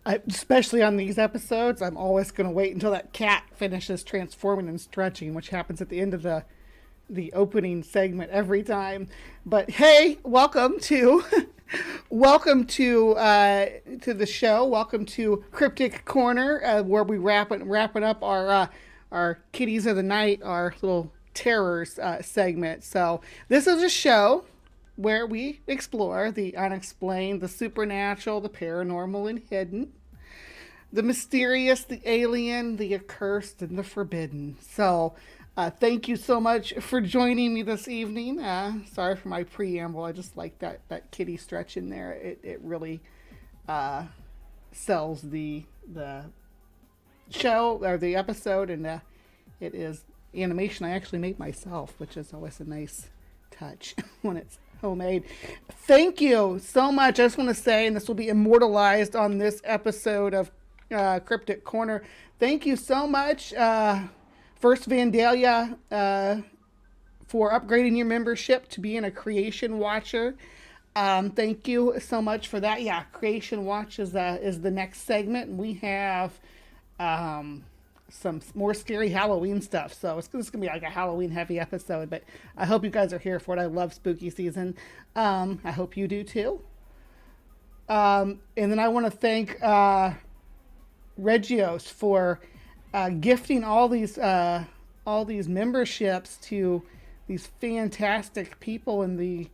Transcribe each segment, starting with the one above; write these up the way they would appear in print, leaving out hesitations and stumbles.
especially on these episodes, I'm always going to wait until that cat finishes transforming and stretching, which happens at the end of the opening segment every time. But hey, welcome to welcome to the show. Welcome to Cryptic Corner, where we wrapping up our kitties of the night, our little terrors segment. So this is a show where we explore the unexplained, the supernatural, the paranormal, and hidden, the mysterious, the alien, the accursed, and the forbidden. So, thank you so much for joining me this evening. Sorry for my preamble. I just like that kitty stretch in there. It really sells the show or the episode, and it is animation I actually made myself, which is always a nice touch when it's homemade. Thank you so much. I just want to say, and this will be immortalized on this episode of Cryptic Corner. Thank you so much, First Vandalia, for upgrading your membership to being a Creation Watcher. Thank you so much for that. Yeah, Creation Watch is the next segment, and we have some more scary Halloween stuff. So it's going to be like a Halloween heavy episode, but I hope you guys are here for it. I love spooky season. I hope you do too. And then I want to thank Regios for gifting all these memberships to these fantastic people in the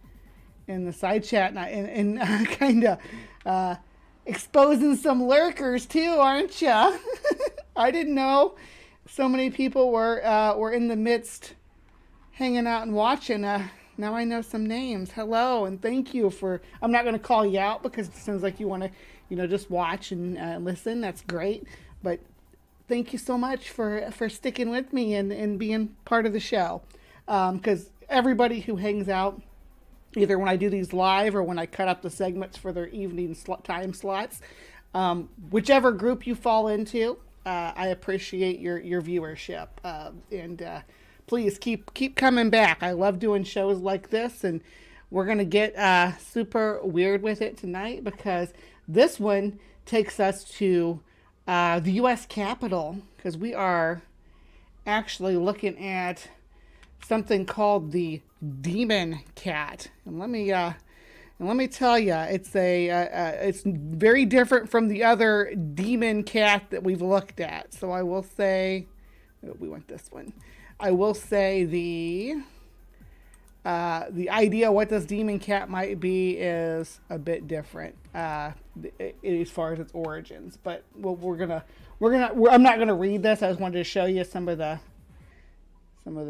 side chat, and kind of exposing some lurkers too, aren't ya? I didn't know so many people were in the midst, hanging out and watching. Now I know some names. Hello and thank you for. I'm not going to call you out because it sounds like you want to, just watch and listen. That's great, but thank you so much for sticking with me and being part of the show. Because everybody who hangs out, either when I do these live or when I cut up the segments for their evening time slots, whichever group you fall into, I appreciate your viewership, and please keep coming back. I love doing shows like this, and we're gonna get super weird with it tonight because this one takes us to the U.S. Capitol, because we are actually looking at something called the Demon Cat, and let me tell you, it's very different from the other demon cat that we've looked at. So I will say, we want this one. I will say the idea what this demon cat might be is a bit different as far as its origins. But I'm not gonna read this. I just wanted to show you some of the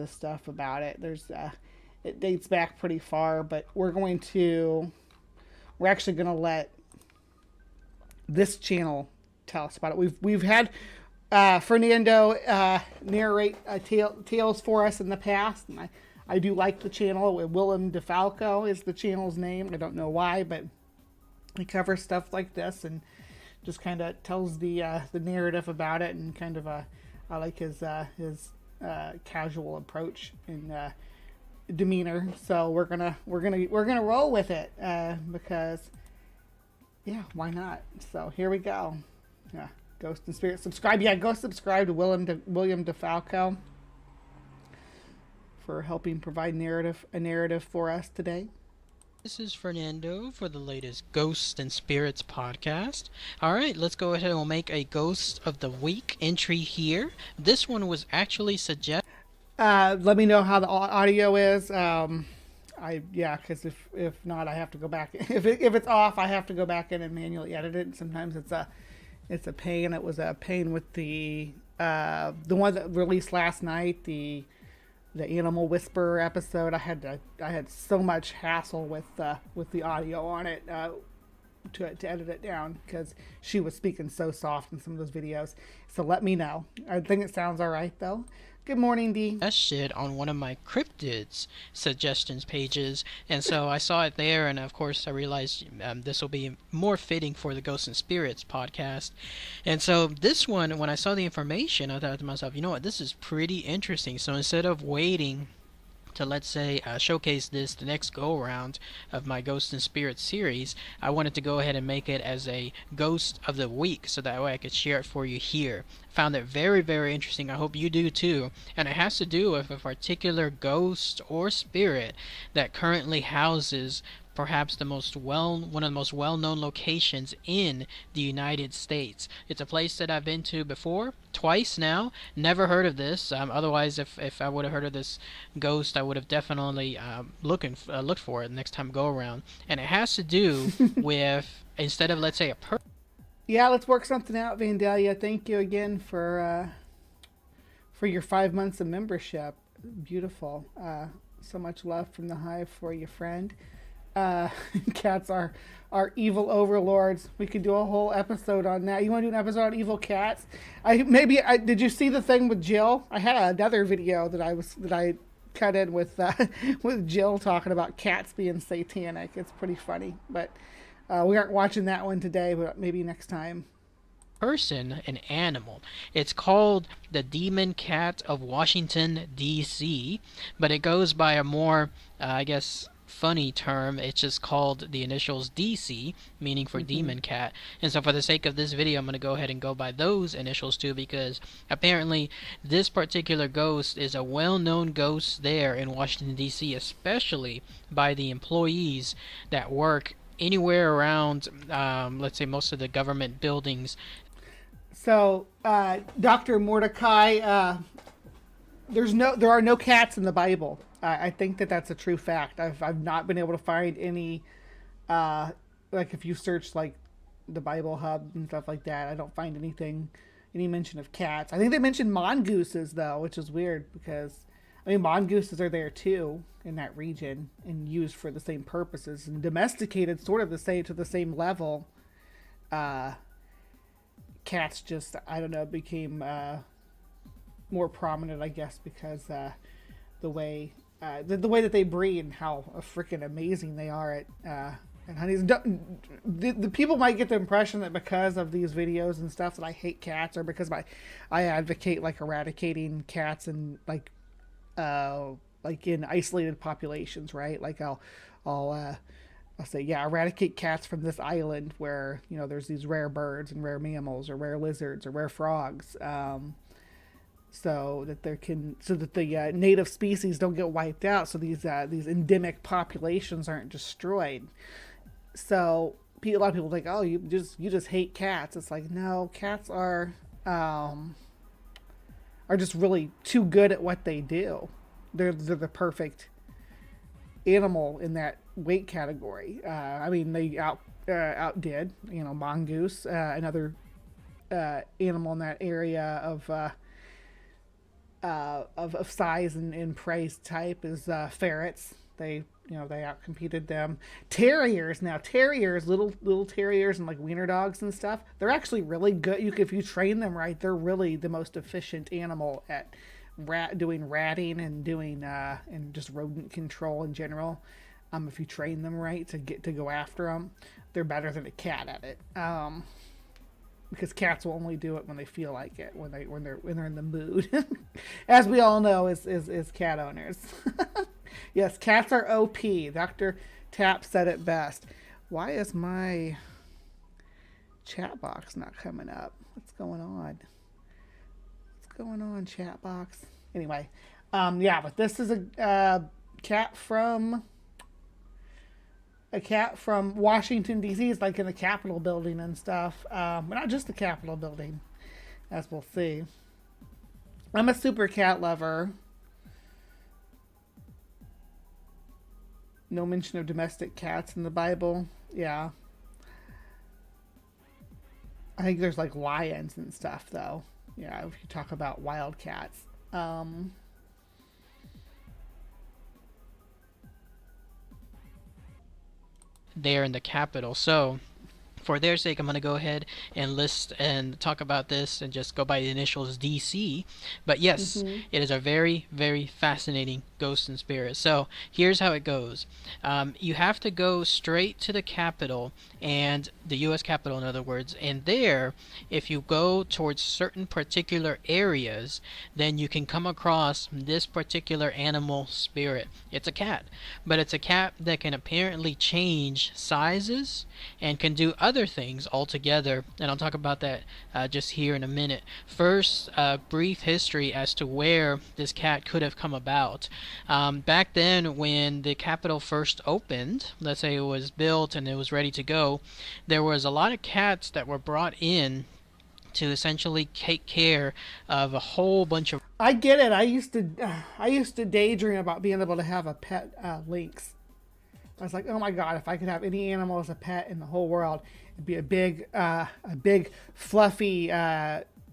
stuff about it. It dates back pretty far, but we're actually going to let this channel tell us about it. We've had Fernando narrate tales for us in the past, and I do like the channel. Willem DeFalco is the channel's name. I don't know why, but he covers stuff like this and just kind of tells the narrative about it, and kind of I like his casual approach and demeanor. So we're gonna roll with it because yeah, why not? So here we go. Yeah, Ghost and Spirit. Subscribe. Yeah, go subscribe to William DeFalco for helping provide a narrative for us today. This is Fernando for the latest Ghosts and Spirits podcast. Alright, let's go ahead and we'll make a Ghost of the Week entry here. This one was actually suggested. Let me know how the audio is. Because if not, I have to go back. If it's off, I have to go back in and manually edit it. And sometimes it's a pain. It was a pain with the one that released last night, the Animal Whisperer episode. I had so much hassle with the audio on it to edit it down because she was speaking so soft in some of those videos. So let me know. I think it sounds all right though. Good morning, Dee. That shit on one of my cryptids suggestions pages, and so I saw it there, and of course I realized this will be more fitting for the Ghosts and Spirits podcast. And so this one, when I saw the information, I thought to myself, you know what, this is pretty interesting. So instead of waiting to, let's say, showcase this the next go around of my Ghost and Spirit series, I wanted to go ahead and make it as a Ghost of the Week so that way I could share it for you here. Found it very, very interesting. I hope you do too. And it has to do with a particular ghost or spirit that currently houses perhaps one of the most well-known locations in the United States. It's a place that I've been to before, twice now. Never heard of this. Otherwise, if I would have heard of this ghost, I would have definitely looked for it next time I go around. And it has to do with, instead of, let's say, a person. Yeah, let's work something out, Vandalia. Thank you again for your 5 months of membership. Beautiful. So much love from the Hive for you, friend. Cats are evil overlords. We could do a whole episode on that. You want to do an episode on evil cats? Did you see the thing with Jill? I had another video that I cut in with with Jill talking about cats being satanic. It's pretty funny, but we aren't watching that one today. But maybe next time. Person, an animal. It's called the Demon Cat of Washington, D.C., but it goes by a more, I guess, funny term. It's just called the initials DC, meaning for demon cat. And so for the sake of this video, I'm going to go ahead and go by those initials too, because apparently this particular ghost is a well-known ghost there in Washington DC, especially by the employees that work anywhere around, let's say, most of the government buildings. So Dr. Mordecai, there are no cats in the Bible. I think that's a true fact. I've not been able to find any, like if you search like the Bible Hub and stuff like that, I don't find any mention of cats. I think they mentioned mongooses though, which is weird because, I mean, mongooses are there too in that region and used for the same purposes and domesticated sort of to the same level. Cats just, I don't know, became more prominent, I guess, because the way that they breed and how freaking amazing they are at honey's. The people might get the impression that because of these videos and stuff that I hate cats, or because I advocate like eradicating cats and like in isolated populations, right? Like I'll say, yeah, eradicate cats from this island where, you know, there's these rare birds and rare mammals or rare lizards or rare frogs. So that the native species don't get wiped out, so these endemic populations aren't destroyed. So a lot of people think, oh, you just hate cats. It's like, no, cats are just really too good at what they do. They're the perfect animal in that weight category. I mean, they outdid, you know, mongoose, another animal in that area of size and price type is ferrets. They outcompeted them. Terriers, little terriers and like wiener dogs and stuff, they're actually really good. If you train them right, they're really the most efficient animal at doing ratting and doing and just rodent control in general. If you train them right to go after them, they're better than a cat at it. Because cats will only do it when they feel like it, when they're in the mood, as we all know as cat owners. Yes, cats are OP. Dr. Tap said it best. Why is my chat box not coming up? What's going on? Chat box? Anyway, yeah, but this is a cat from Washington, D.C. It's like in the Capitol building and stuff. But not just the Capitol building, as we'll see. I'm a super cat lover. No mention of domestic cats in the Bible. Yeah. I think there's like lions and stuff, though. Yeah, if you talk about wild cats. There in the Capitol. So for their sake, I'm going to go ahead and list and talk about this and just go by the initials DC. But yes, it is a very, very fascinating ghost and spirit. So here's how it goes. You have to go straight to the Capitol, and the U.S. Capitol, in other words, and there, if you go towards certain particular areas, then you can come across this particular animal spirit. It's a cat, but it's a cat that can apparently change sizes and can do other things altogether, and I'll talk about that just here in a minute. First, a brief history as to where this cat could have come about. Back then, when the Capitol first opened, let's say it was built and it was ready to go, there was a lot of cats that were brought in to essentially take care of a whole bunch of... I get it. I used to daydream about being able to have a pet lynx. I was like, oh my god, if I could have any animal as a pet in the whole world, it'd be a big fluffy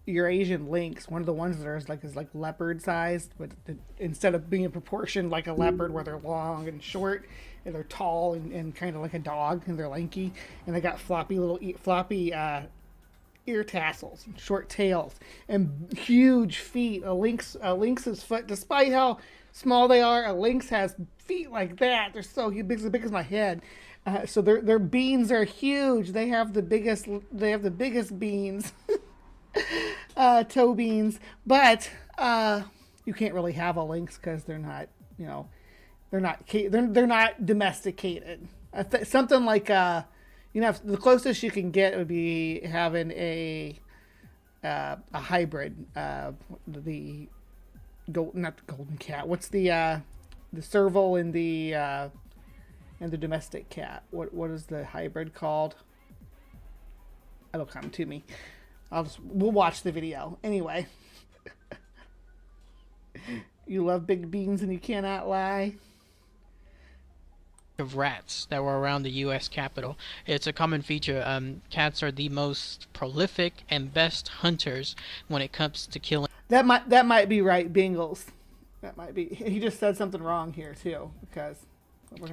Eurasian lynx. One of the ones that is like leopard sized, but instead of being proportioned like a leopard where they're long and short, and they're tall and kind of like a dog, and they're lanky, and they got floppy ear tassels and short tails and huge feet. A lynx's foot, despite how small they are, a lynx has feet like that. They're so huge, as big as my head. So their beans are huge. They have the biggest beans, toe beans. But you can't really have a lynx because they're not, they're not domesticated. Something like the closest you can get would be having a hybrid. Not the golden cat. What's the serval and the domestic cat? What is the hybrid called? It'll come to me. We'll watch the video anyway. You love big beans and you cannot lie. Of rats that were around the U.S. Capitol. It's a common feature. Cats are the most prolific and best hunters when it comes to killing. That might be right, Bingles. That might be. He just said something wrong here too, because.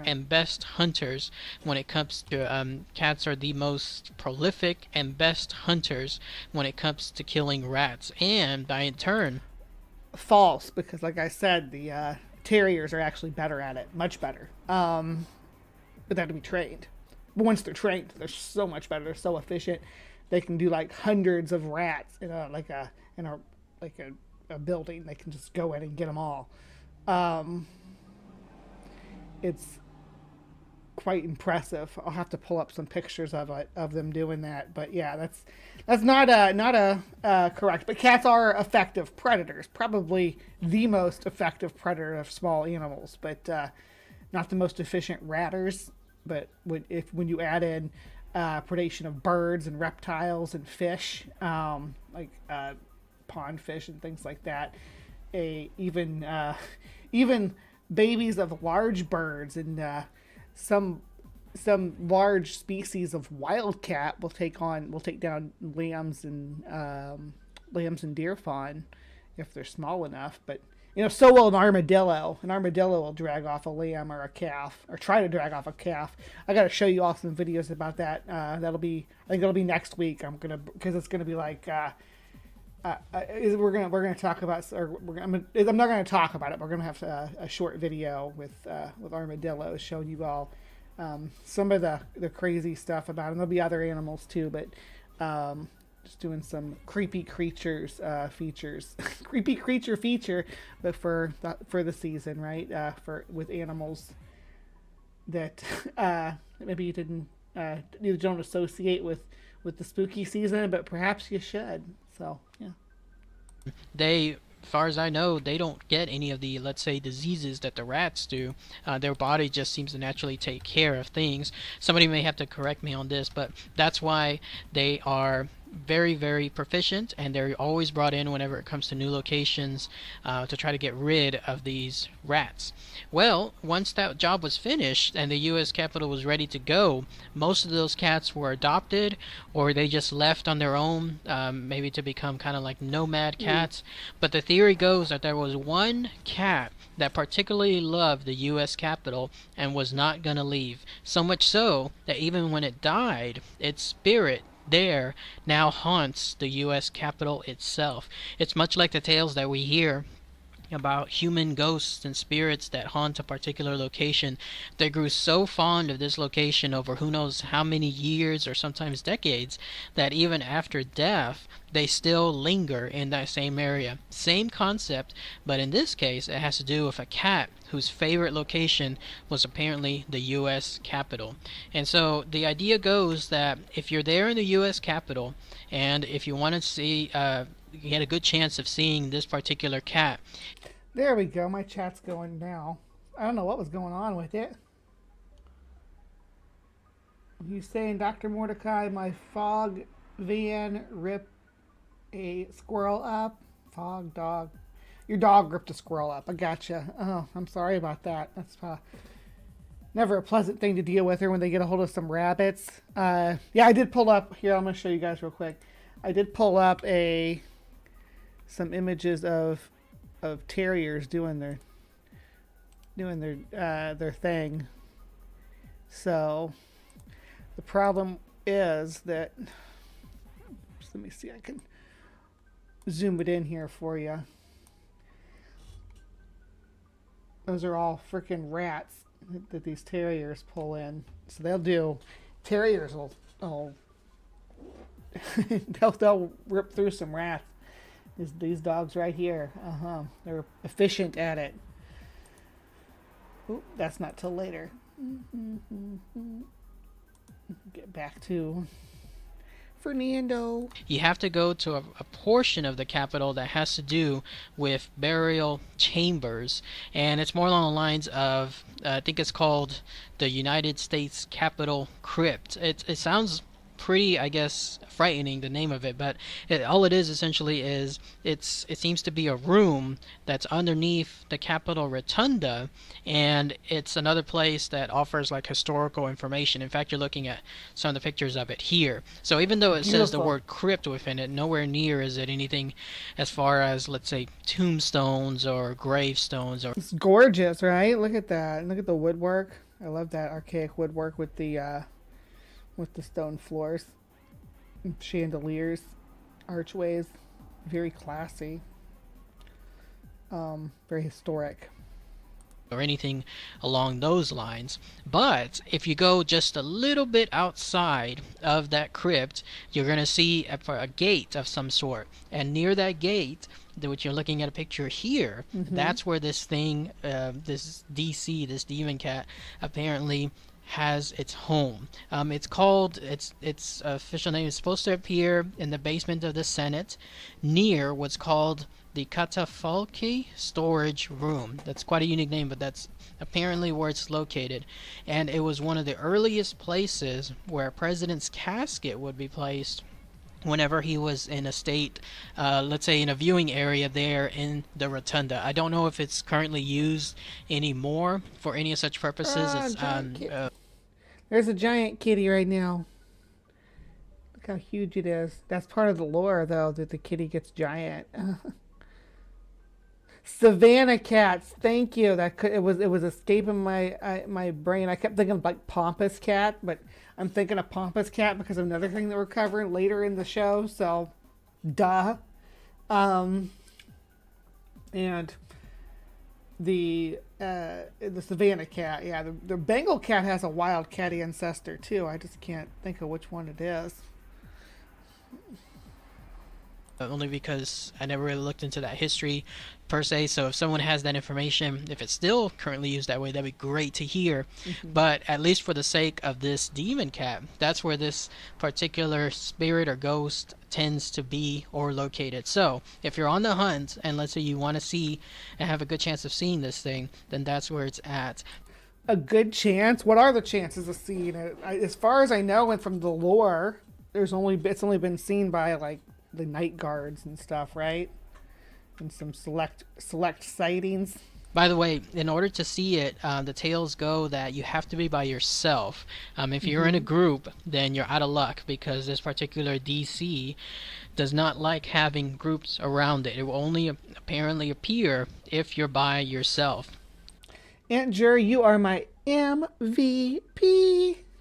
And best hunters when it comes to cats are the most prolific and best hunters when it comes to killing rats, and by in turn. False, because like I said, the terriers are actually better at it, much better. But they have to be trained. But once they're trained, they're so much better. They're so efficient. They can do like hundreds of rats in a building. They can just go in and get them all. It's quite impressive. I'll have to pull up some pictures of them doing that. But yeah, that's not correct. But cats are effective predators. Probably the most effective predator of small animals, but not the most efficient ratters. But when you add in predation of birds and reptiles and fish, like pond fish and things like that, even babies of large birds and some large species of wildcat will take down lambs and deer fawn if they're small enough. But so will an armadillo. An armadillo will drag off a lamb or a calf, or try to drag off a calf. I got to show you all some videos about that. I think it'll be next week. Because it's gonna be like. We're gonna talk about, I'm not gonna talk about it. We're gonna have a short video with armadillos showing you all some of the crazy stuff about them. There'll be other animals too, but just doing some creepy creatures features, creepy creature feature, but for the season, right? With animals that maybe you don't associate with the spooky season, but perhaps you should. So, yeah. As far as I know, they don't get any of the, let's say, diseases that the rats do. Their body just seems to naturally take care of things. Somebody may have to correct me on this, but that's why they are very, very proficient, and they're always brought in whenever it comes to new locations to try to get rid of these rats. Well, once that job was finished and the U.S. Capitol was ready to go, most of those cats were adopted, or they just left on their own, maybe to become kind of like nomad cats. But the theory goes that there was one cat that particularly loved the U.S. Capitol and was not going to leave. So much so that even when it died, its spirit there now haunts the U.S. Capitol itself. It's much like the tales that we hear about human ghosts and spirits that haunt a particular location. They grew so fond of this location over who knows how many years or sometimes decades that even after death they still linger in that same area. Same concept, but in this case it has to do with a cat whose favorite location was apparently the U.S. Capitol. And so the idea goes that if you're there in the U.S. Capitol and if you want to see you had a good chance of seeing this particular cat. There we go. My chat's going now. I don't know what was going on with it. He's saying, Dr. Mordecai, my fog van ripped a squirrel up. Fog dog. Your dog ripped a squirrel up. I gotcha. Oh, I'm sorry about that. That's never a pleasant thing to deal with her when they get a hold of some rabbits. Yeah, I did pull up. Here, I'm going to show you guys real quick. I did pull up some images of terriers doing their thing. So the problem is that, let me see, I can zoom it in here for you. Those are all freaking rats that these terriers pull in. So terriers will they'll rip through some rats. These dogs right here, they're efficient at it. Oop, that's not till later. Get back to Fernando. You have to go to a portion of the Capitol that has to do with burial chambers, and it's more along the lines of, I think it's called the United States Capitol Crypt. It sounds pretty, I guess, frightening, the name of it, but all it is essentially is it seems to be a room that's underneath the Capitol Rotunda, and it's another place that offers like historical information. In fact, you're looking at some of the pictures of it here. So even though it says the word crypt within it, nowhere near is it anything as far as, let's say, tombstones or gravestones. It's gorgeous, right? Look at that. Look at the woodwork. I love that archaic woodwork with the stone floors, chandeliers, archways. Very classy. Very historic. Or anything along those lines. But if you go just a little bit outside of that crypt, you're going to see a gate of some sort. And near that gate, which you're looking at a picture here, that's where this thing, this DC, this demon cat, apparently has its home. Its official name is supposed to appear in the basement of the Senate near what's called the Catafalque storage room. That's quite a unique name, but that's apparently where it's located. And it was one of the earliest places where a president's casket would be placed whenever he was in a state, let's say in a viewing area there in the rotunda. I don't know if it's currently used anymore for any such purposes. There's a giant kitty right now. Look how huge it is. That's part of the lore, though, that the kitty gets giant. Savannah cats, thank you. It was escaping my brain. I kept thinking like Pompous Cat, but I'm thinking of Pompous Cat because of another thing that we're covering later in the show. So, duh. And the Savannah cat, yeah, the Bengal cat has a wild catty ancestor too. I just can't think of which one it is. Only because I never really looked into that history per se, so if someone has that information, if it's still currently used that way, that'd be great to hear. But at least for the sake of this demon cat, that's where this particular spirit or ghost tends to be or located. So if you're on the hunt and let's say you want to see and have a good chance of seeing this thing, then that's where it's at. A good chance? What are the chances of seeing it? As far as I know, and from the lore, it's only been seen by like the night guards and stuff, right? And some select sightings. By the way, in order to see it, the tales go that you have to be by yourself. If you're in a group, then you're out of luck because this particular DC does not like having groups around it. It will only apparently appear if you're by yourself. Aunt Jury, you are my MVP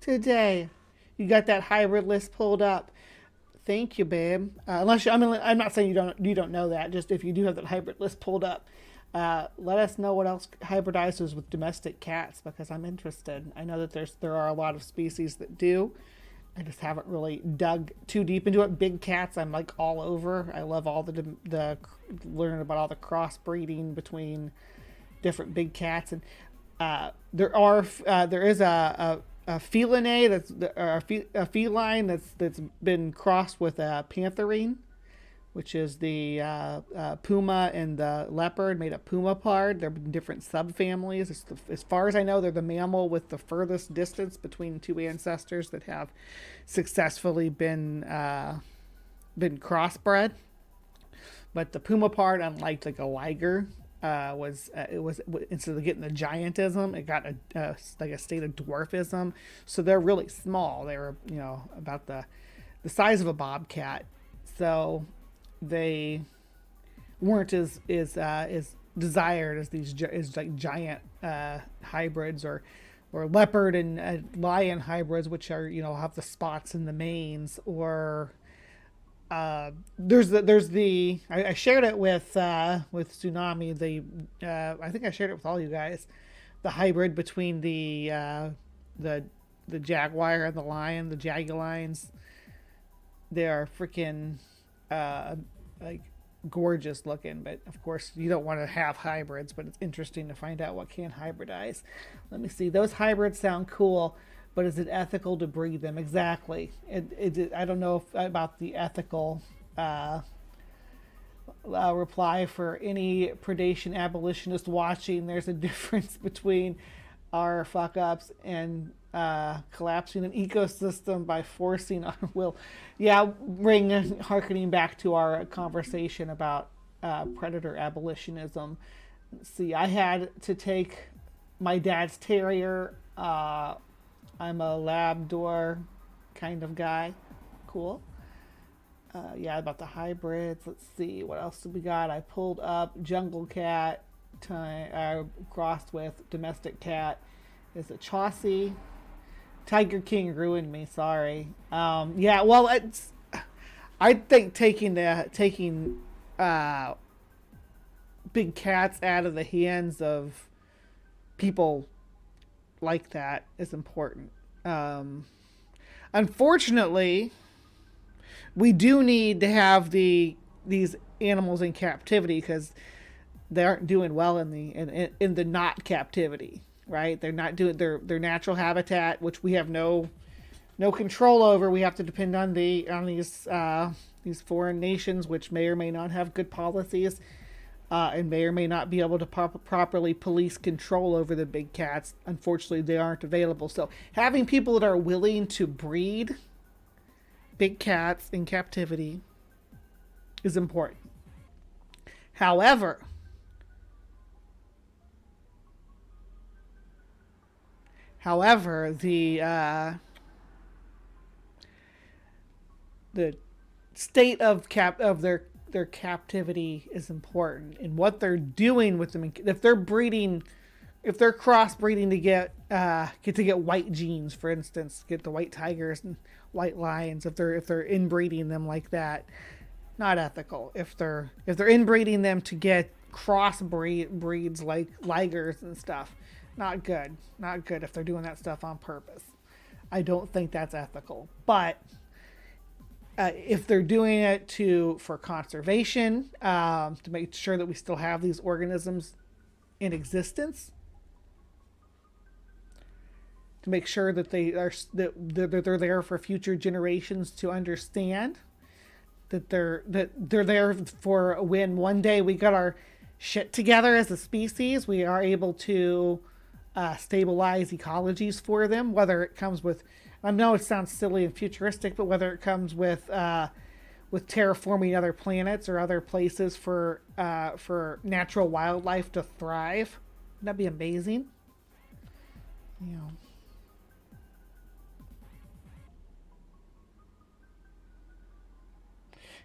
today. You got that hybrid list pulled up. Thank you, babe. Unless I'm not saying you don't know that. Just if you do have that hybrid list pulled up, let us know what else hybridizes with domestic cats because I'm interested. I know that there are a lot of species that do. I just haven't really dug too deep into it. Big cats, I'm like all over. I love all the learning about all the crossbreeding between different big cats, and there is a feline a feline that's been crossed with a pantherine, which is the puma and the leopard, made a puma pard. There have been different subfamilies. As far as I know, they're the mammal with the furthest distance between two ancestors that have successfully been crossbred. But the puma pard, unlike like a liger, was instead of getting the giantism, it got like a state of dwarfism. So they're really small. They were about the size of a bobcat. So they weren't as desired as these like giant hybrids or leopard and lion hybrids, which are have the spots in the manes. Or there's the I shared it with Tsunami. I think I shared it with all you guys. The hybrid between the jaguar and the lion, the jagulines. They are freaking like gorgeous looking, but of course you don't want to have hybrids, but it's interesting to find out what can hybridize. Let me see. Those hybrids sound cool, but is it ethical to breed them? Exactly. I don't know about the ethical reply for any predation abolitionist watching. There's a difference between our fuck ups and collapsing an ecosystem by forcing our will. Yeah, harkening back to our conversation about predator abolitionism. Let's see, I had to take my dad's terrier. I'm a Labrador kind of guy. Cool. Yeah, about the hybrids. Let's see, what else did we got? I pulled up jungle cat crossed with domestic cat. Is it Chaucy? Tiger King ruined me. Sorry. Yeah. Well, I think taking big cats out of the hands of people like that is important. Unfortunately, we do need to have these animals in captivity because they aren't doing well in the not captivity. Right? They're not doing their natural habitat, which we have no control over. We have to depend on these foreign nations, which may or may not have good policies, and may or may not be able to properly police control over the big cats. Unfortunately, they aren't available. So having people that are willing to breed big cats in captivity is important. However, the state of their captivity is important, and what they're doing with them. If they're crossbreeding to get white genes, for instance, get the white tigers and white lions. If they're inbreeding them like that, not ethical. If they're inbreeding them to get breeds like ligers and stuff. Not good. Not good if they're doing that stuff on purpose. I don't think that's ethical. But if they're doing it for conservation, to make sure that we still have these organisms in existence, to make sure that they're there for future generations to understand that they're there for when one day we got our shit together as a species, we are able to stabilize ecologies for them, whether it comes with I know it sounds silly and futuristic, but whether it comes with terraforming other planets or other places for natural wildlife to thrive, that'd be amazing. You know.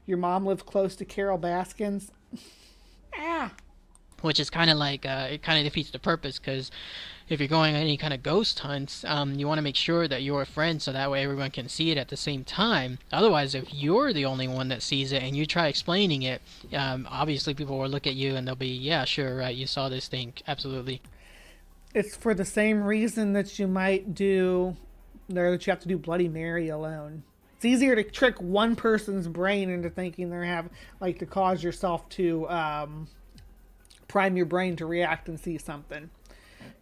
Your mom lived close to Carol Baskins. Ah. Which is kind of like it kind of defeats the purpose, because if you're going on any kind of ghost hunts, you want to make sure that you're a friend so that way everyone can see it at the same time. Otherwise, if you're the only one that sees it and you try explaining it, obviously people will look at you and they'll be, yeah, sure, right, you saw this thing, absolutely. It's for the same reason that you might do, that you have to do Bloody Mary alone. It's easier to trick one person's brain into thinking they have, like, to cause yourself to prime your brain to react and see something.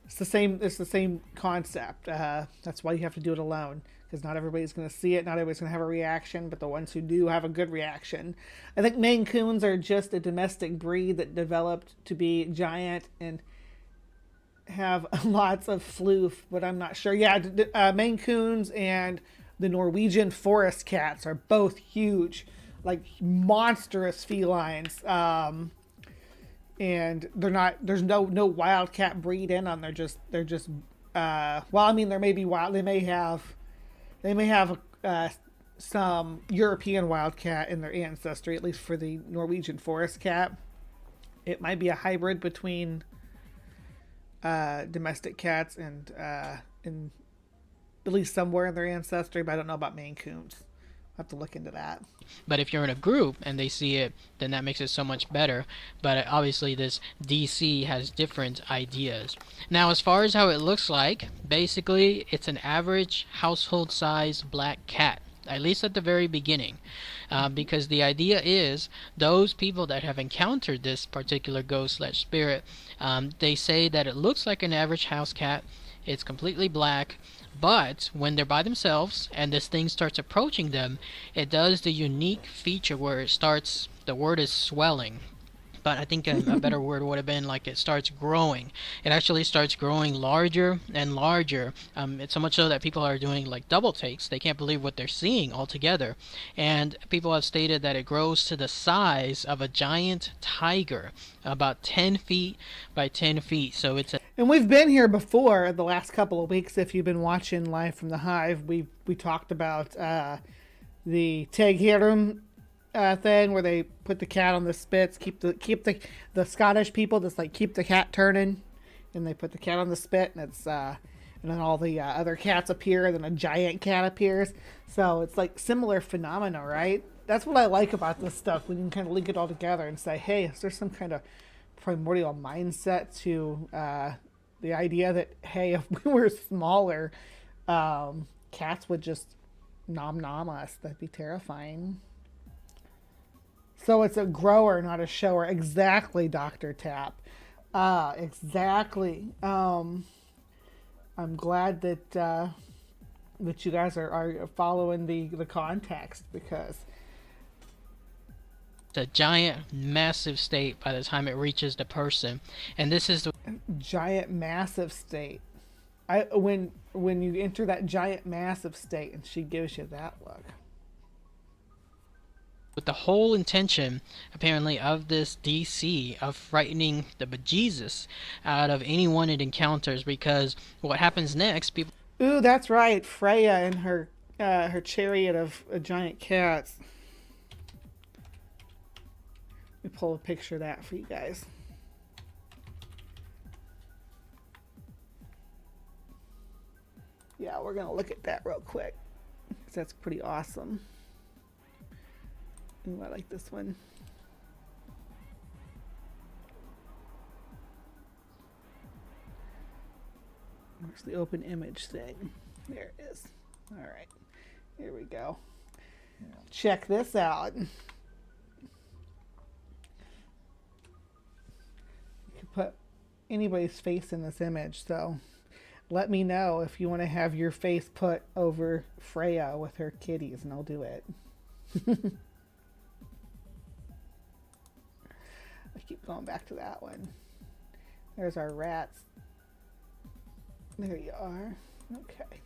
It's the same concept. That's why you have to do it alone, because not everybody's going to see it. Not everybody's going to have a reaction, but the ones who do have a good reaction. I think Maine Coons are just a domestic breed that developed to be giant and have lots of floof, but I'm not sure. Yeah, Maine Coons and the Norwegian forest cats are both huge, like monstrous felines. And they're not. There's no wildcat breed in them. They're just. Well, I mean, there may be wild. They may have some European wildcat in their ancestry, at least for the Norwegian forest cat. It might be a hybrid between domestic cats and in at least somewhere in their ancestry, but I don't know about Maine Coons. I'll have to look into that. But if you're in a group and they see it, then that makes it so much better. But obviously this DC has different ideas. Now, as far as how it looks like, basically it's an average household size black cat, at least at the very beginning. Because the idea is those people that have encountered this particular ghost/spirit, they say that it looks like an average house cat. It's completely black. But when they're by themselves and this thing starts approaching them, it does the unique feature where it starts, the word is swelling. But I think a better word would have been like it starts growing. It actually starts growing larger and larger. It's so much so that people are doing like double takes. They can't believe what they're seeing altogether. And people have stated that it grows to the size of a giant tiger, about 10 feet by 10 feet. So it's a And we've been here before the last couple of weeks. If you've been watching live from the Hive, we talked about the Tegherum thing where they put the cat on the spits, keep the Scottish people just like keep the cat turning, and they put the cat on the spit, and it's and then all the other cats appear, and then a giant cat appears. So it's like similar phenomena, right? That's what I like about this stuff. We can kind of link it all together and say, hey, is there some kind of primordial mindset to the idea that, hey, if we were smaller, cats would just nom us. That'd be terrifying. So it's a grower, not a shower. Exactly, Dr. Tap. Exactly. I'm glad that that you guys are following the context, because a giant, massive state by the time it reaches the person. And this is the giant, massive state. When you enter that giant, massive state, and she gives you that look. with the whole intention, apparently, of this DC of frightening the bejesus out of anyone it encounters, because what happens next, people... Ooh, that's right. Freya and her chariot of giant cats. Let me pull a picture of that for you guys. Yeah, we're going to look at that real quick, because that's pretty awesome. Ooh, I like this one. Where's the open image thing? There it is. All right. Here we go. Yeah. Check this out. You can put anybody's face in this image, so let me know if you want to have your face put over Freya with her kitties, and I'll do it. I keep going back to that one. There's our rats. There you are. Okay.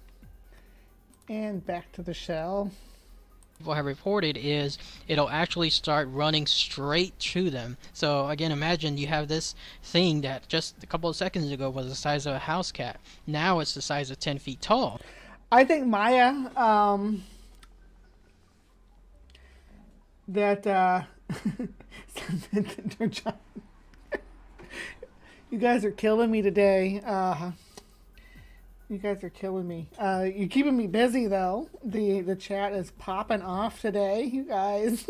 And back to the show. People have reported is it'll actually start running straight to them. So again, imagine you have this thing that just a couple of seconds ago was the size of a house cat. Now it's the size of 10 feet tall. I think Maya, that you guys are killing me today. You guys are killing me. You're keeping me busy though. The chat is popping off today, you guys.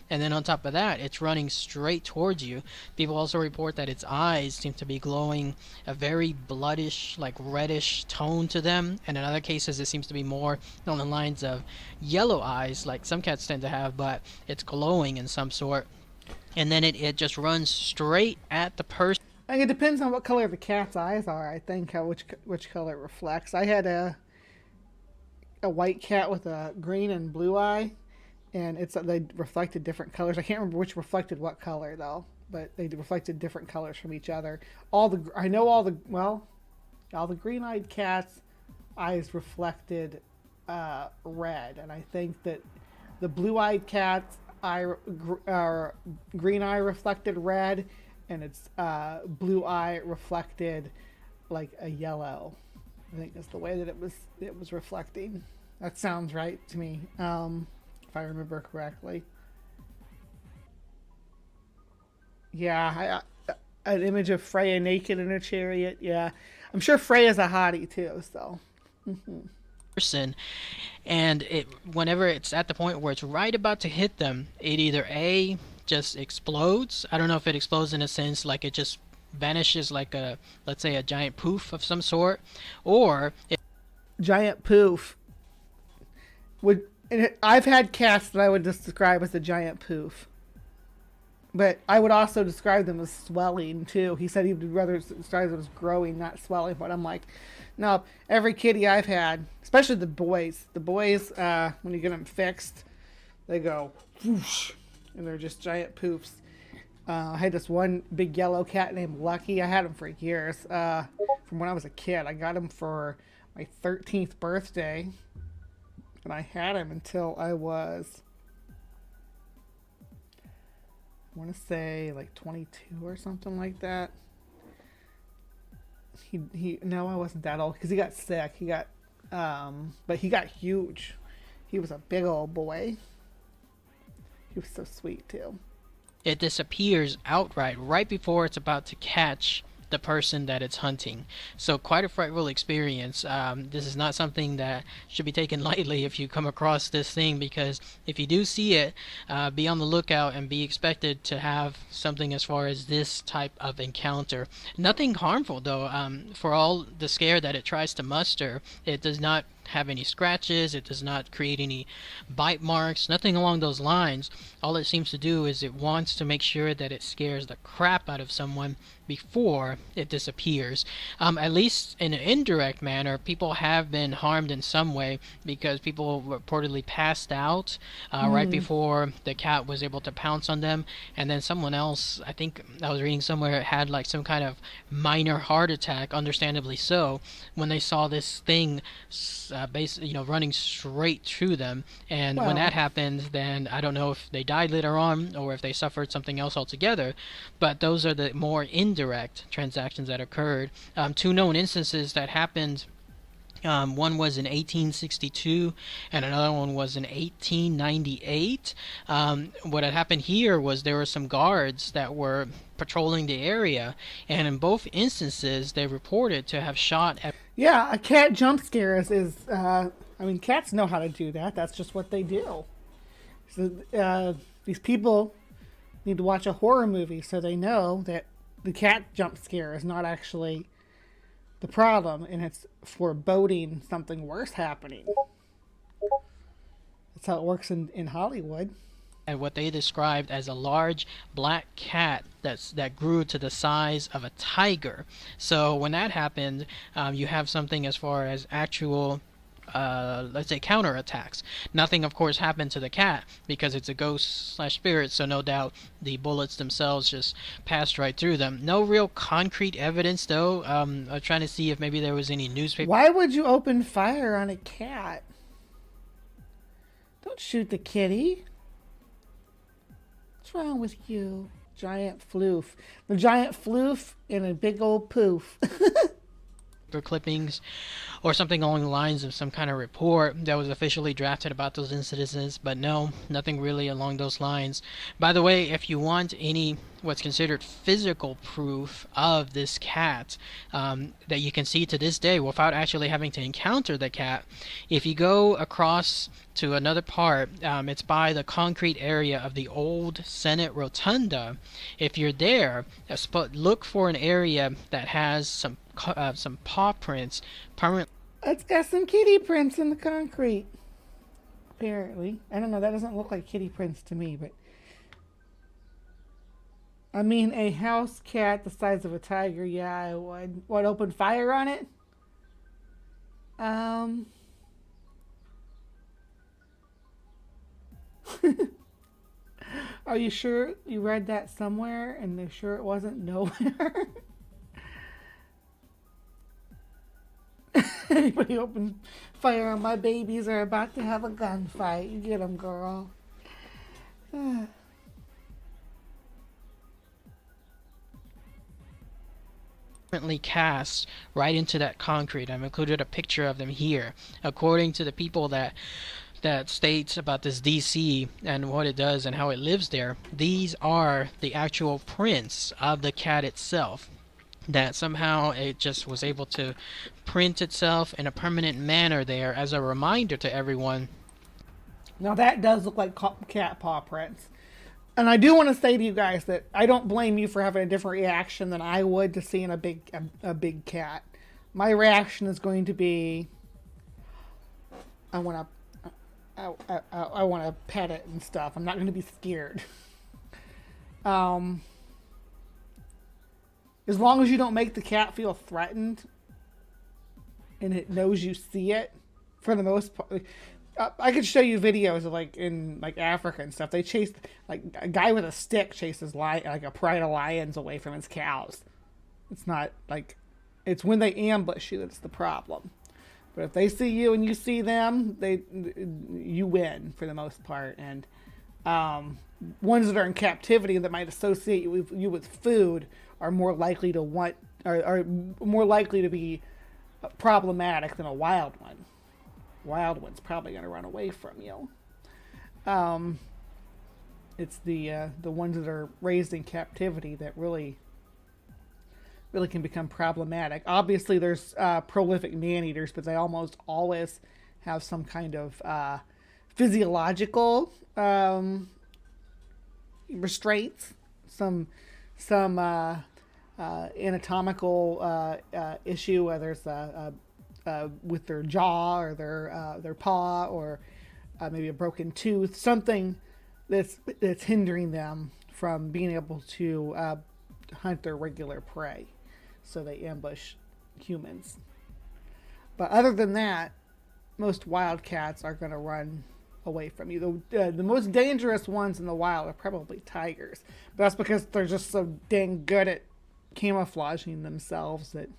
And then on top of that, it's running straight towards you. People also report that its eyes seem to be glowing a very bloodish, like reddish tone to them. And in other cases, it seems to be more on the lines of yellow eyes, like some cats tend to have, but it's glowing in some sort. And then it just runs straight at the person. I think it depends on what color the cat's eyes are. I think which color it reflects. I had a white cat with a green and blue eye, and they reflected different colors. I can't remember which reflected what color though, but they reflected different colors from each other. All the green-eyed cats' eyes reflected red, and I think that the blue-eyed cat's green eye reflected red, and its blue eye reflected like a yellow. I think that's the way that it was reflecting. That sounds right to me, if I remember correctly. Yeah, an image of Freya naked in her chariot. Yeah, I'm sure Freya's a hottie too. So. Person, and whenever it's at the point where it's right about to hit them, it either just explodes. I don't know if it explodes in a sense like it just vanishes like let's say a giant poof of some sort, or giant poof. I've had cats that I would just describe as a giant poof, but I would also describe them as swelling too. He said he would rather describe them as growing, not swelling, but I'm like, no, every kitty I've had, especially the boys, when you get them fixed, they go whoosh, and they're just giant poofs. I had this one big yellow cat named Lucky. I had him for years, from when I was a kid. I got him for my 13th birthday, and I had him until I was, I want to say like 22 or something like that. No, I wasn't that old because he got sick. But he got huge. He was a big old boy. He was so sweet too. it disappears outright right before it's about to catch the person that it's hunting. So quite a frightful experience. This is not something that should be taken lightly if you come across this thing, because if you do see it, be on the lookout and be expected to have something as far as this type of encounter. Nothing harmful though. For all the scare that it tries to muster, it does not have any scratches, it does not create any bite marks, nothing along those lines. All it seems to do is it wants to make sure that it scares the crap out of someone before it disappears. At least in an indirect manner, people have been harmed in some way, because people reportedly passed out right before the cat was able to pounce on them, and then someone else, I think I was reading somewhere, had like some kind of minor heart attack, understandably so, when they saw this thing running straight through them. And when that happened, then I don't know if they died later on or if they suffered something else altogether, but those are the more indirect transactions that occurred. Two known instances that happened, one was in 1862 and another one was in 1898. What had happened here was there were some guards that were patrolling the area, and in both instances they reported to have shot at... Yeah, a cat jump scare is cats know how to do that. That's just what they do. So these people need to watch a horror movie so they know that the cat jump scare is not actually the problem, and it's foreboding something worse happening. That's how it works in Hollywood. And what they described as a large black cat that grew to the size of a tiger. So when that happened, you have something as far as actual let's say, counterattacks. Nothing, of course, happened to the cat because it's a ghost/spirit, so no doubt the bullets themselves just passed right through them. No real concrete evidence, though. I'm trying to see if maybe there was any newspaper. Why would you open fire on a cat? Don't shoot the kitty. What's wrong with you? Giant floof. The giant floof and a big old poof. Clippings or something along the lines of some kind of report that was officially drafted about those incidents, but no, nothing really along those lines. By the way, if you want any what's considered physical proof of this cat that you can see to this day without actually having to encounter the cat, if you go across to another part, it's by the concrete area of the old Senate Rotunda. If you're there, look for an area that has some paw prints permanent. It's got some kitty prints in the concrete. Apparently. I don't know, that doesn't look like kitty prints to me, but I mean, a house cat the size of a tiger, yeah, I would. What, open fire on it? Are you sure you read that somewhere and they're sure it wasn't nowhere? Anybody open fire on my babies are about to have a gunfight. You get them, girl. Cast right into that concrete. I've included a picture of them here. According to the people that states about this DC and what it does and how it lives there, these are the actual prints of the cat itself. That somehow it just was able to print itself in a permanent manner there as a reminder to everyone. Now that does look like cat paw prints. And I do want to say to you guys that I don't blame you for having a different reaction than I would to seeing a big cat. My reaction is going to be, I want to pet it and stuff. I'm not going to be scared. As long as you don't make the cat feel threatened and it knows you see it, for the most part. I could show you videos of in Africa and stuff. They chase, a guy with a stick chases a pride of lions away from his cows. It's not it's when they ambush you that's the problem. But if they see you and you see them, you win for the most part. And ones that are in captivity that might associate you with food are more likely to are more likely to be problematic than a wild one. Wild one's probably going to run away from you. It's the ones that are raised in captivity that really can become problematic. Obviously, there's prolific man-eaters, but they almost always have some kind of physiological restraints, some anatomical issue, whether it's with their jaw or their paw, or maybe a broken tooth, something that's hindering them from being able to hunt their regular prey, so they ambush humans. But other than that, most wild cats are going to run away from you. The most dangerous ones in the wild are probably tigers, but that's because they're just so dang good at camouflaging themselves that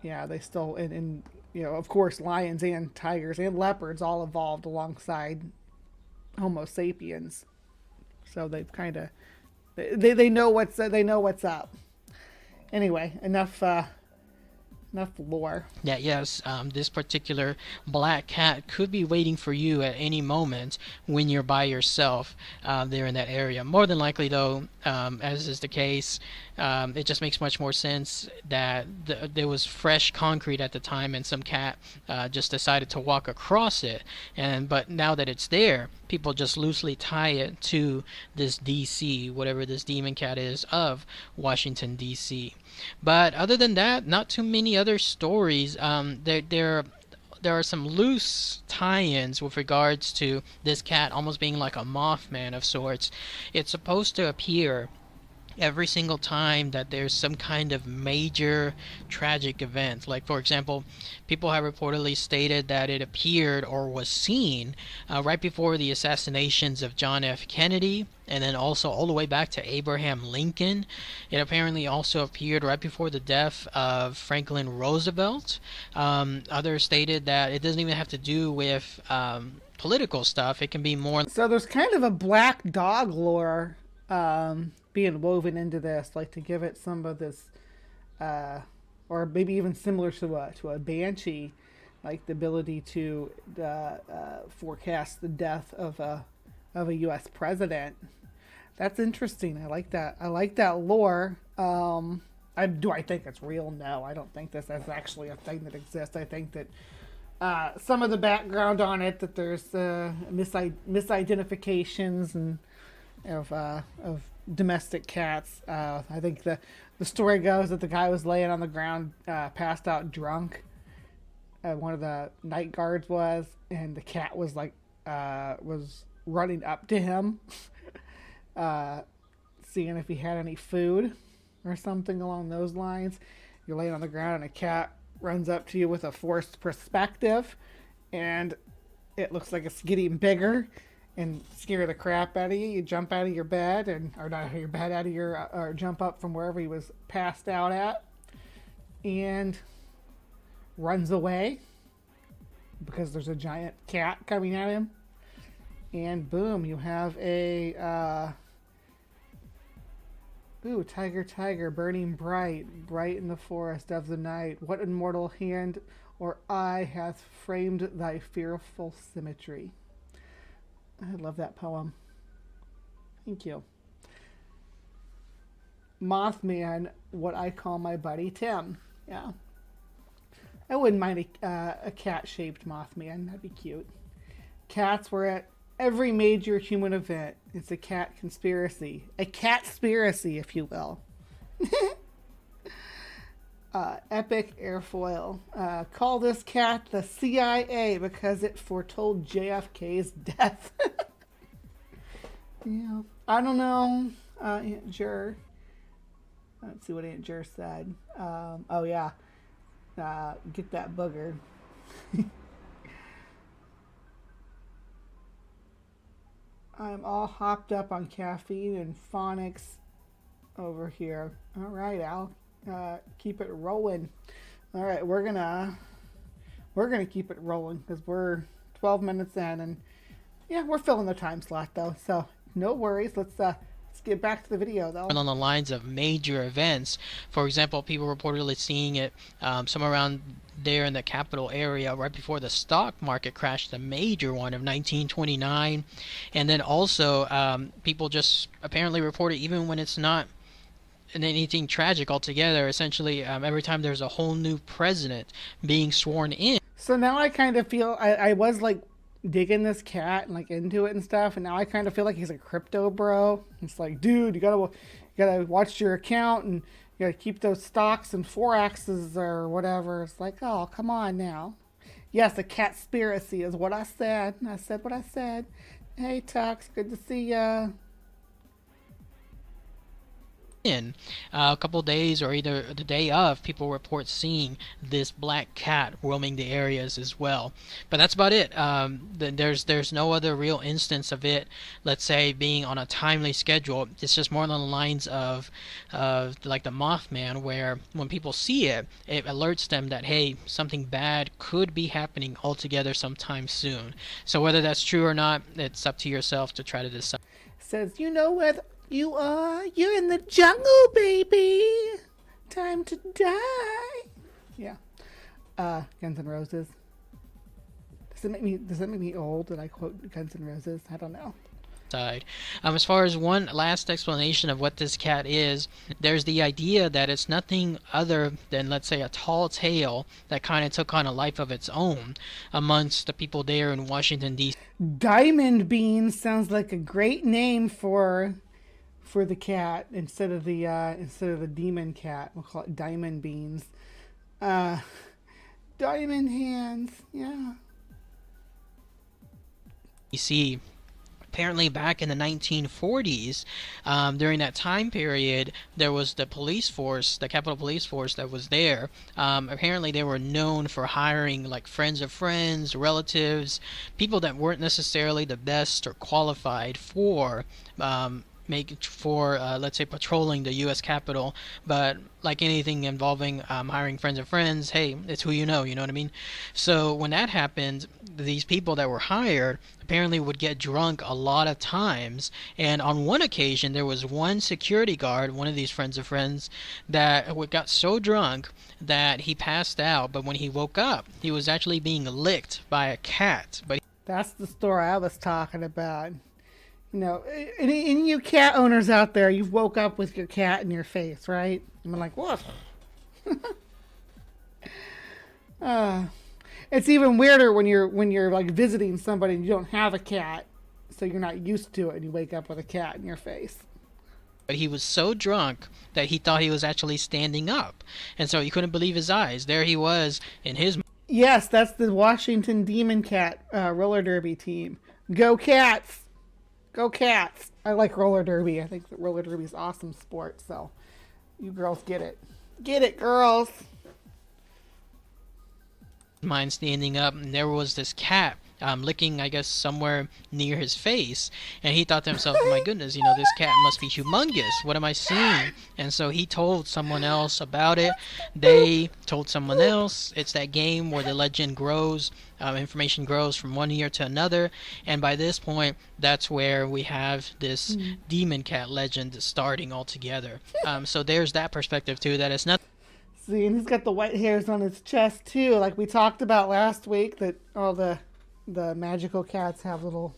they still, and of course, lions and tigers and leopards all evolved alongside Homo sapiens, so they've kind of they know what's up. Anyway, enough lore. Yeah, yes, this particular black cat could be waiting for you at any moment when you're by yourself there in that area. More than likely, though, as is the case, it just makes much more sense that there was fresh concrete at the time and some cat just decided to walk across it. But now that it's there, people just loosely tie it to this DC, whatever this demon cat is, of Washington, D.C. But other than that, not too many other stories. There are some loose tie-ins with regards to this cat almost being like a Mothman of sorts. It's supposed to appear every single time that there's some kind of major tragic event. Like, for example, people have reportedly stated that it appeared or was seen right before the assassinations of John F. Kennedy, and then also all the way back to Abraham Lincoln. It apparently also appeared right before the death of Franklin Roosevelt. Others stated that it doesn't even have to do with political stuff. It can be more. So there's kind of a black dog lore being woven into this, like to give it some of this, or maybe even similar to a banshee, like the ability to forecast the death of a U.S. president. That's interesting. I like that. I like that lore. Do I think it's real? No, I don't think this is actually a thing that exists. I think that some of the background on it, that there's misidentifications and of domestic cats. I think the story goes that the guy was laying on the ground, passed out drunk. One of the night guards was, and the cat was was running up to him, seeing if he had any food or something along those lines. You're laying on the ground and a cat runs up to you with a forced perspective, and it looks like it's getting bigger and scare the crap out of you. You jump out of your bed, or not out of your bed, out of your, or jump up from wherever he was passed out at, and runs away because there's a giant cat coming at him. And boom, you have a tiger, tiger, burning bright, bright in the forest of the night. What immortal hand or eye hath framed thy fearful symmetry? I love that poem. Thank you. Mothman, what I call my buddy Tim. Yeah. I wouldn't mind a cat-shaped Mothman. That'd be cute. Cats were at every major human event. It's a cat conspiracy. A cat-spiracy, if you will. Epic airfoil. Call this cat the CIA because it foretold JFK's death. Yeah. I don't know. Aunt Jer. Let's see what Aunt Jer said. Oh, yeah. Get that booger. I'm all hopped up on caffeine and phonics over here. All right, Al. Keep it rolling. All right, we're gonna keep it rolling because we're 12 minutes in, and yeah, we're filling the time slot though, so no worries. Let's get back to the video though. On the lines of major events, for example, people reportedly seeing it somewhere around there in the capital area right before the stock market crashed, the major one of 1929, and then also people just apparently report it even when it's not anything tragic altogether. Essentially, every time there's a whole new president being sworn in. So now I kind of feel I was like digging this cat and like into it and stuff, and now I kind of feel like he's a crypto bro. It's like, dude, you gotta watch your account and you gotta keep those stocks and forexes or whatever. It's like, oh, come on now. Yes, a cat-spiracy is what I said. I said what I said. Hey, Tux, good to see ya. In a couple days or either the day of, people report seeing this black cat roaming the areas as well, but that's about it. There's no other real instance of it, let's say, being on a timely schedule. It's just more along the lines of like the Mothman, where when people see it, it alerts them that, hey, something bad could be happening altogether sometime soon. So whether that's true or not, it's up to yourself to try to decide. Says, you know what you are? You're in the jungle, baby. Time to die. Yeah. Guns N' Roses. Does that make me old that I quote Guns N' Roses? I don't know. As far as one last explanation of what this cat is, there's the idea that it's nothing other than, let's say, a tall tale that kind of took on a life of its own amongst the people there in Washington, D.C. Diamond Beans sounds like a great name for the cat instead of the demon cat. We'll call it Diamond Beans. Diamond Hands, yeah. D.C. Apparently back in the 1940s, during that time period, there was the police force, the Capitol Police Force that was there. Apparently they were known for hiring like friends of friends, relatives, people that weren't necessarily the best or qualified for let's say patrolling the U.S. Capitol, but like anything involving hiring friends of friends, hey, it's who you know what I mean? So when that happened, these people that were hired apparently would get drunk a lot of times, and on one occasion there was one security guard, one of these friends of friends, that got so drunk that he passed out, but when he woke up, he was actually being licked by a cat. But That's the story I was talking about. You know, any you cat owners out there, you've woke up with your cat in your face, right? I'm like, what? It's even weirder when you're like visiting somebody and you don't have a cat, so you're not used to it, and you wake up with a cat in your face. But he was so drunk that he thought he was actually standing up, and so he couldn't believe his eyes. There he was in his. Yes, that's the Washington Demon Cat roller derby team. Go Cats! Go Cats! I like roller derby. I think that roller derby is awesome sport, so you girls get it. Get it, girls! Mind standing up, and there was this cat licking, I guess, somewhere near his face, and he thought to himself, oh my goodness, this cat must be humongous. What am I seeing? And so he told someone else about it. They told someone else. It's that game where the legend grows, information grows from one year to another, and by this point, that's where we have this demon cat legend starting altogether. So there's that perspective too, that it's not. See, and he's got the white hairs on his chest too, like we talked about last week, that all the magical cats have little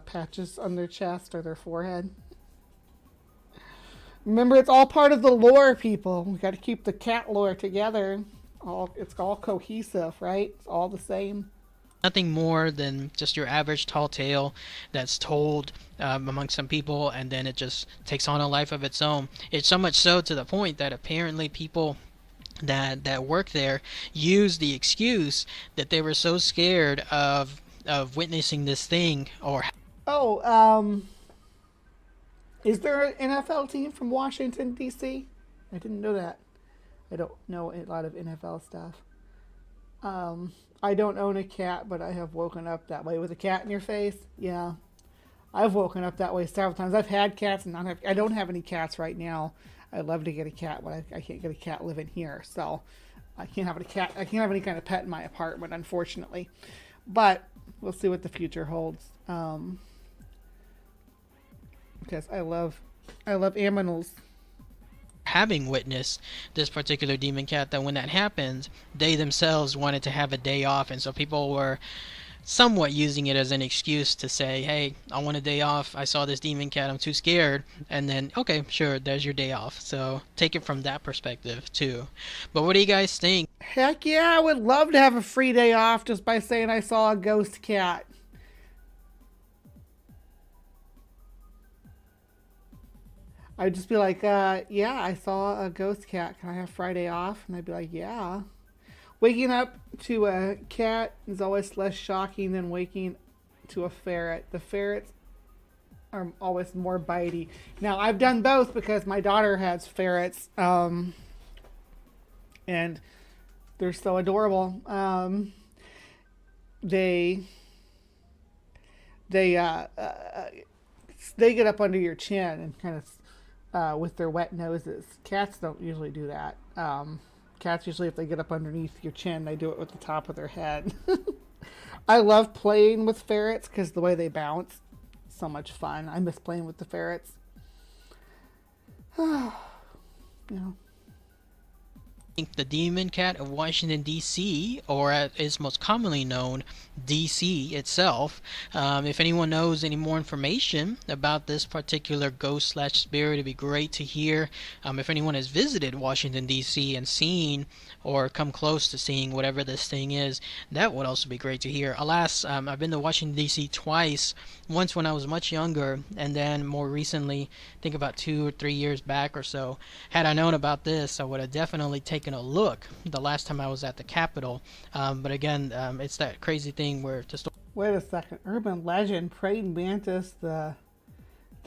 patches on their chest or their forehead. Remember, it's all part of the lore, people. We got to keep the cat lore together. It's all cohesive, right? It's all the same. Nothing more than just your average tall tale that's told among some people, and then it just takes on a life of its own. It's so much so to the point that apparently people that work there use the excuse that they were so scared of witnessing this thing or. Is there an NFL team from Washington, D.C.? I didn't know that. I don't know a lot of NFL stuff. I don't own a cat, but I have woken up that way with a cat in your face. Yeah, I've woken up that way several times. I've had cats, and I don't have any cats right now. I'd love to get a cat, but I can't get a cat living here, so I can't have a cat. I can't have any kind of pet in my apartment, unfortunately. But we'll see what the future holds. Because I love animals. Having witnessed this particular demon cat, that when that happened, they themselves wanted to have a day off, and so people were somewhat using it as an excuse to say, hey, I want a day off, I saw this demon cat, I'm too scared, and then, okay, sure, there's your day off. So take it from that perspective too. But what do you guys think? Heck yeah, I would love to have a free day off just by saying I saw a ghost cat. I'd just be like, yeah, I saw a ghost cat. Can I have Friday off? And I'd be like, yeah. Waking up to a cat is always less shocking than waking to a ferret. The ferrets are always more bitey. Now, I've done both because my daughter has ferrets, and they're so adorable. They get up under your chin and kind of with their wet noses. Cats don't usually do that. Cats usually, if they get up underneath your chin, they do it with the top of their head. I love playing with ferrets because the way they bounce, so much fun. I miss playing with the ferrets. Yeah. The demon cat of Washington, D.C., or as is most commonly known, D.C. itself. If anyone knows any more information about this particular ghost slash spirit, it'd be great to hear. If anyone has visited Washington, D.C. and seen or come close to seeing whatever this thing is, that would also be great to hear. Alas, I've been to Washington, D.C. twice. Once when I was much younger, and then more recently, I think about 2 or 3 years back or so. Had I known about this, I would have definitely taken a look the last time I was at the Capitol. But again, it's that crazy thing where just Wait a second. Urban legend, praying mantis, the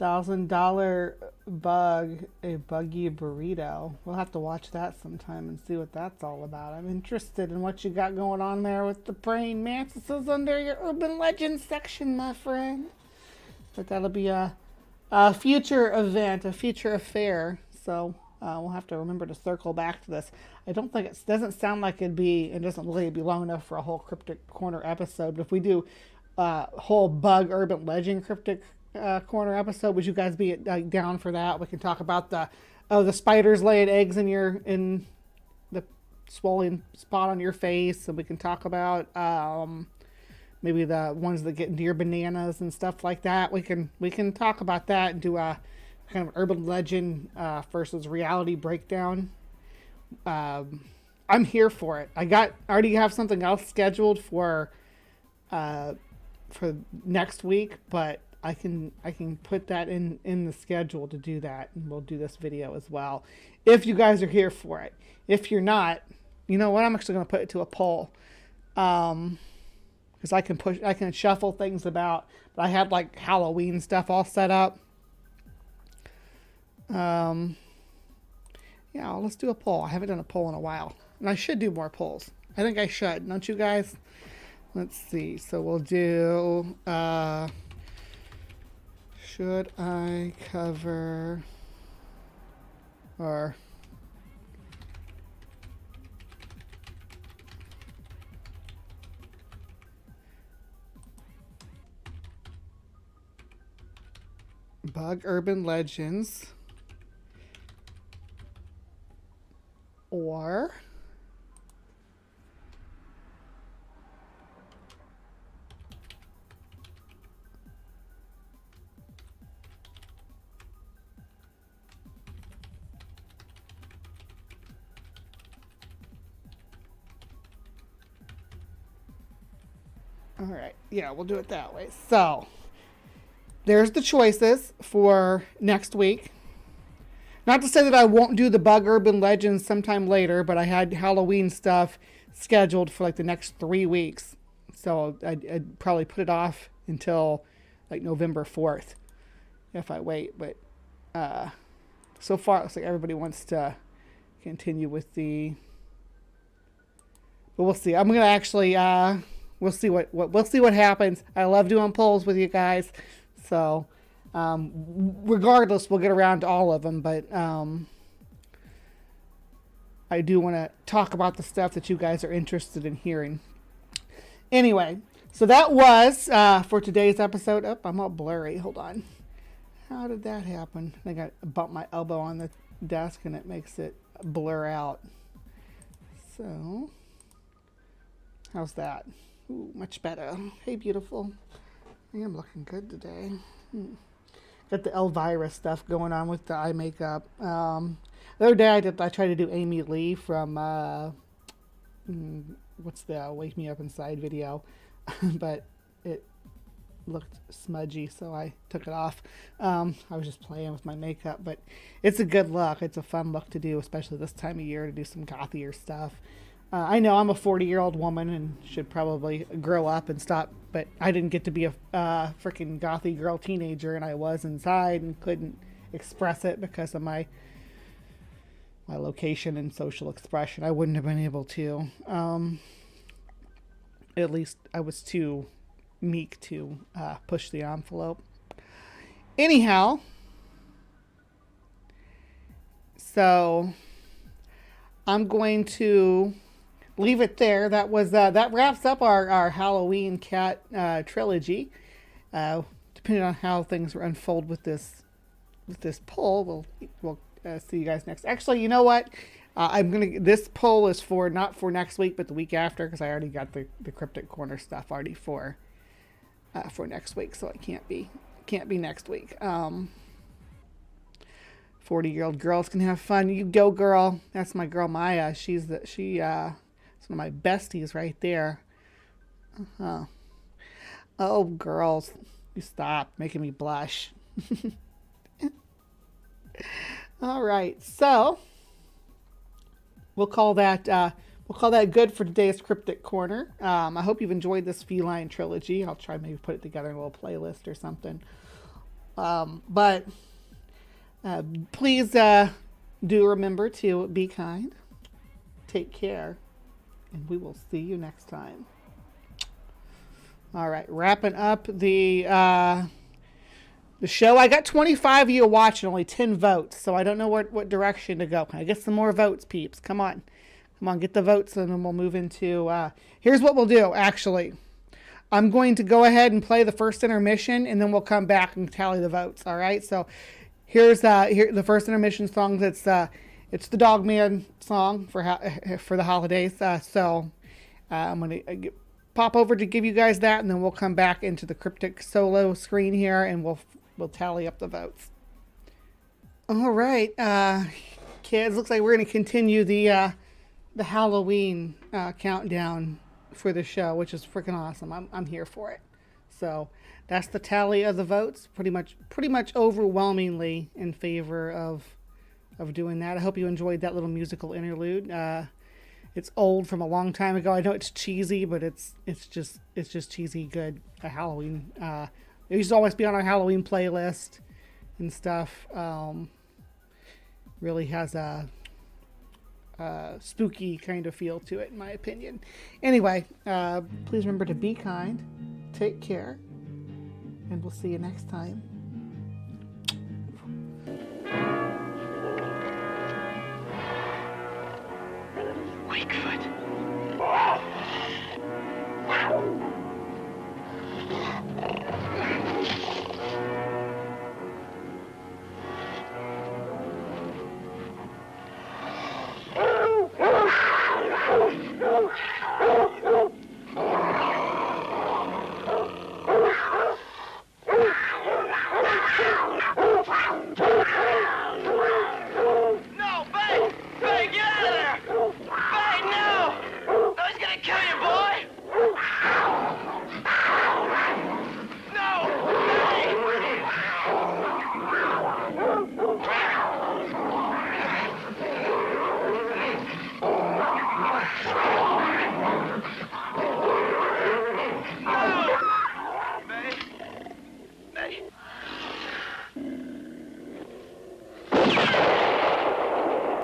$1,000 bug, a buggy burrito. We'll have to watch that sometime and see what that's all about. I'm interested in what you got going on there with the praying mantises under your urban legend section, my friend. But that'll be a future event, a future affair. So we'll have to remember to circle back to this. I don't think it doesn't sound like it doesn't really be long enough for a whole Cryptic Corner episode. But if we do whole bug urban legend Cryptic Corner episode, would you guys be down for that? We can talk about the spiders laying eggs in the swollen spot on your face, and we can talk about maybe the ones that get into your bananas and stuff like that. We can talk about that and do a kind of urban legend versus reality breakdown. I'm here for it. I already have something else scheduled for next week, but I can put that in the schedule to do that, and we'll do this video as well if you guys are here for it. If you're not, you know what, I'm actually going to put it to a poll, because I can shuffle things about. But I had like Halloween stuff all set up. Yeah, let's do a poll. I haven't done a poll in a while, and I should do more polls. I think I should, don't you guys? Let's see. So we'll do should I cover or bug urban legends or all right, yeah, we'll do it that way. So there's the choices for next week. Not to say that I won't do the bug urban legends sometime later, but I had Halloween stuff scheduled for like the next 3 weeks. So I'd probably put it off until like November 4th if I wait. But so far it looks like everybody wants to continue with the... But we'll see. I'm going to actually... we'll see what happens. I love doing polls with you guys. So... regardless, we'll get around to all of them, but I do want to talk about the stuff that you guys are interested in hearing. Anyway, so that was for today's episode. Oh, I'm all blurry. Hold on. How did that happen? I think I bumped my elbow on the desk and it makes it blur out. So, how's that? Ooh, much better. Hey, beautiful. I am looking good today. Got the Elvira stuff going on with the eye makeup. The other day I tried to do Amy Lee from what's the Wake Me Up Inside video, but it looked smudgy, so I took it off. I was just playing with my makeup, but it's a good look. It's a fun look to do, especially this time of year, to do some gothier stuff. I know I'm a 40-year-old woman and should probably grow up and stop, but I didn't get to be a freaking gothy girl teenager, and I was inside and couldn't express it because of my location and social expression. I wouldn't have been able to. At least I was too meek to push the envelope. Anyhow, so I'm going to leave it there. That was that wraps up our Halloween cat trilogy. Depending on how things unfold with this poll, we'll see you guys next. Actually, you know what? This poll is not for next week, but the week after, because I already got the Cryptic Corner stuff already for next week, so it can't be next week. 40-year-old girls can have fun. You go, girl. That's my girl Maya. It's one of my besties right there. Oh, girls, you stop making me blush. All right, so we'll call that we'll call that good for today's Cryptic Corner. I hope you've enjoyed this feline trilogy. I'll try maybe put it together in a little playlist or something. But please do remember to be kind, take care, and we will see you next time. All right, wrapping up the show. I got 25 of you watching, only 10 votes, so I don't know what direction to go. Can I get some more votes, peeps? Come on, get the votes, and then we'll move into. Here's what we'll do. Actually, I'm going to go ahead and play the first intermission, and then we'll come back and tally the votes. All right. So here's the first intermission song. It's the Dogman song for the holidays. So I'm gonna pop over to give you guys that, and then we'll come back into the Cryptic solo screen here, and we'll tally up the votes. All right, kids. Looks like we're gonna continue the Halloween countdown for the show, which is freaking awesome. I'm here for it. So that's the tally of the votes. Pretty much overwhelmingly in favor of doing that. I hope you enjoyed that little musical interlude. It's old from a long time ago. I know it's cheesy, but it's just cheesy good. A Halloween. It used to always be on our Halloween playlist and stuff. Really has a spooky kind of feel to it, in my opinion. Anyway, please remember to be kind, take care, and we'll see you next time.